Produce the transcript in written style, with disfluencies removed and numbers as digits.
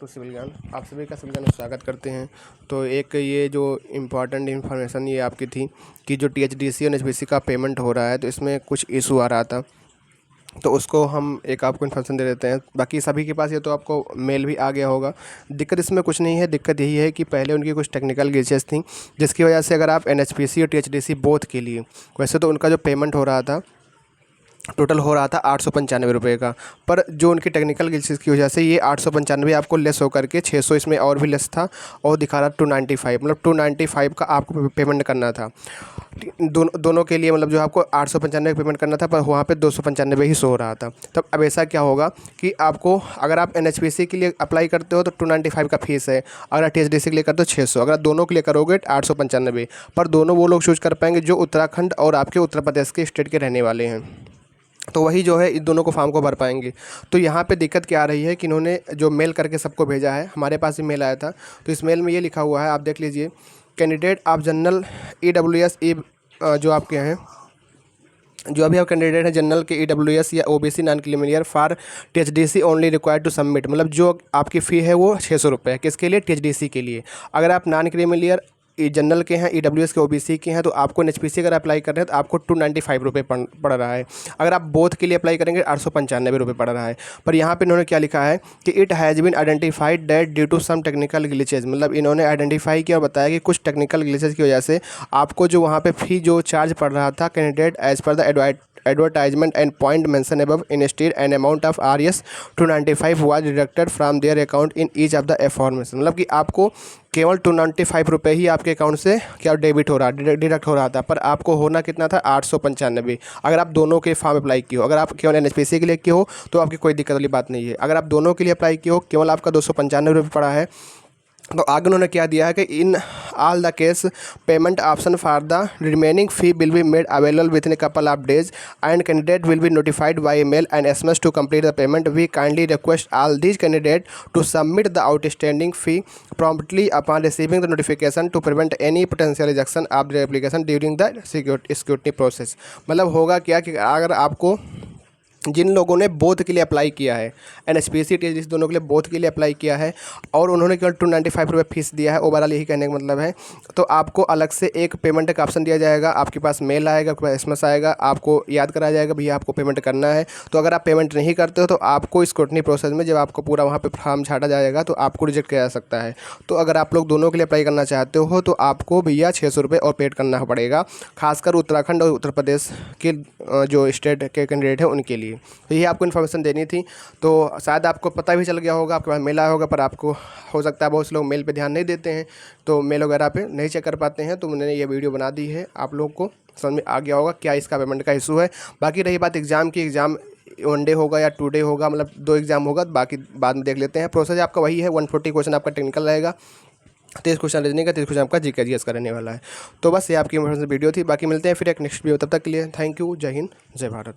To civil ज्ञान, आप सभी का सिविल ज्ञान में स्वागत करते हैं। तो एक ये जो इम्पॉर्टेंट इन्फॉर्मेशन ये आपकी थी कि जो टीएचडीसी और एचपीसी का पेमेंट हो रहा है तो इसमें कुछ इशू आ रहा था, तो उसको हम एक आपको इन्फॉर्मेशन दे देते हैं। बाकी सभी के पास ये तो आपको मेल भी आ गया होगा। दिक्कत इसमें कुछ नहीं है, दिक्कत यही है कि पहले उनकी कुछ टेक्निकल ग्लिचेस थी जिसकी वजह से अगर आप एनएचपीसी और टीएचडीसी बोथ के लिए, वैसे तो उनका जो पेमेंट हो रहा था टोटल हो रहा था 895 रुपये का, पर जो उनकी टेक्निकल ग्लिचेस की वजह से ये 895 आपको लेस होकर के 600 इसमें और भी लेस था और दिखा रहा 295, मतलब 295 का आपको पेमेंट करना था दोनों के लिए। मतलब जो आपको 895 पेमेंट करना था पर वहाँ पे 295 ही शो हो रहा था। तब अब ऐसा क्या होगा कि आपको अगर आप एनएचपीसी के लिए अप्लाई करते हो तो 295 का फीस है, अगर आप टीएचडीसी के लिए करते हो 600, अगर दोनों के लिए करोगे 895। पर दोनों वो लोग चूज़ कर पाएंगे जो उत्तराखंड और आपके उत्तर प्रदेश के स्टेट के रहने वाले हैं, तो वही जो है इन दोनों को फॉर्म को भर पाएंगे। तो यहाँ पे दिक्कत क्या आ रही है कि इन्होंने जो मेल करके सबको भेजा है, हमारे पास भी मेल आया था, तो इस मेल में ये लिखा हुआ है, आप देख लीजिए। कैंडिडेट ऑफ जनरल EWS जो आपके हैं, जो अभी आप कैंडिडेट हैं जनरल के EWS या OBC non creamy layer for THDC only required to submit, मतलब जो आपकी फ़ी है वो 600 रुपये है। किसके लिए? टीएचडीसी के लिए। अगर आप नॉन क्रीमिलियर जनरल के हैं, EWS के OBC के हैं, तो आपको एनएचपीसी अगर अप्लाई कर रहे हैं तो आपको 295 रुपये पड़ रहा है। अगर आप बोथ के लिए अप्लाई करेंगे 895 रुपये पड़ रहा है। पर यहाँ पे इन्होंने क्या लिखा है कि it has been identified that due to some technical glitches, मतलब इन्होंने आइडेंटिफाई किया और बताया कि कुछ टेक्निकल ग्लिचेज की वजह से आपको जो वहाँ पे फ़ी जो चार्ज पड़ रहा था candidate as per the advertisement and point mentioned above, instead an amount of Rs 295 was deducted from their account in each of the aforementioned, मतलब कि आपको केवल 295 रुपये ही आपके अकाउंट से क्या डेबिट हो रहा, डिडक्ट हो रहा था, पर आपको होना कितना था 895, अगर आप दोनों के फॉर्म अप्लाई किए हो। अगर आप केवल एनएचपीसी के लिए किए हो तो आपकी कोई दिक्कत वाली बात नहीं है। अगर आप दोनों के लिए अप्लाई किए हो केवल आपका 295 रुपये पड़ा है। तो आगे उन्होंने क्या दिया है कि in all the case payment option for the remaining fee will be made available within a couple of days and candidate will be notified by email and SMS to complete the payment. We kindly request all these candidate to submit the outstanding fee promptly upon receiving the notification to prevent any potential rejection of the application during the security process. मतलब होगा क्या कि अगर आपको जिन लोगों ने both के लिए अप्लाई किया है, एनएचपीसी टीएचडीसी दोनों के लिए बोथ के लिए अप्लाई किया है और उन्होंने केवल 295 रुपये फीस दिया है, ओवरऑल यही कहने का मतलब है, तो आपको अलग से एक पेमेंट का ऑप्शन दिया जाएगा। आपके पास मेल आएगा, आपके पास SMS आएगा, आपको याद कराया जाएगा भैया आपको पेमेंट करना है। तो अगर आप पेमेंट नहीं करते हो तो आपको स्क्रूटनी प्रोसेस में जब आपको पूरा वहाँ पर फॉर्म छाटा जाएगा तो आपको रिजेक्ट किया जा सकता है। तो अगर आप लोग दोनों के लिए अप्लाई करना चाहते हो तो आपको भैया 600 रुपये और पेड करना पड़ेगा, खासकर उत्तराखंड और उत्तर प्रदेश के जो स्टेट के कैंडिडेट हैं उनके लिए। तो ये आपको इन्फॉर्मेशन देनी थी। तो शायद आपको पता भी चल गया होगा, आपके पास मेल आया होगा, पर आपको हो सकता है बहुत से लोग मेल पे ध्यान नहीं देते हैं, तो मेल वगैरह पे नहीं चेक कर पाते हैं। तो मैंने ये वीडियो बना दी है, आप लोग को समझ में आ गया होगा क्या इसका पेमेंट का इशू है। बाकी रही बात एग्ज़ाम की, एग्ज़ाम 1 डे होगा या 2 डे होगा, मतलब 2 एग्ज़ाम होगा, बाकी बाद में देख लेते हैं। प्रोसेस आपका वही है, 140 क्वेश्चन आपका टेक्निकल रहेगा, 30 क्वेश्चन रीजनिंग का, 30 क्वेश्चन आपका GK का रहने वाला है। तो बस ये आपकी इन्फॉर्मेशन वीडियो थी, बाकी मिलते हैं फिर एक नेक्स्ट वीडियो। तब तक के लिए थैंक यू, जय हिंद, जय भारत।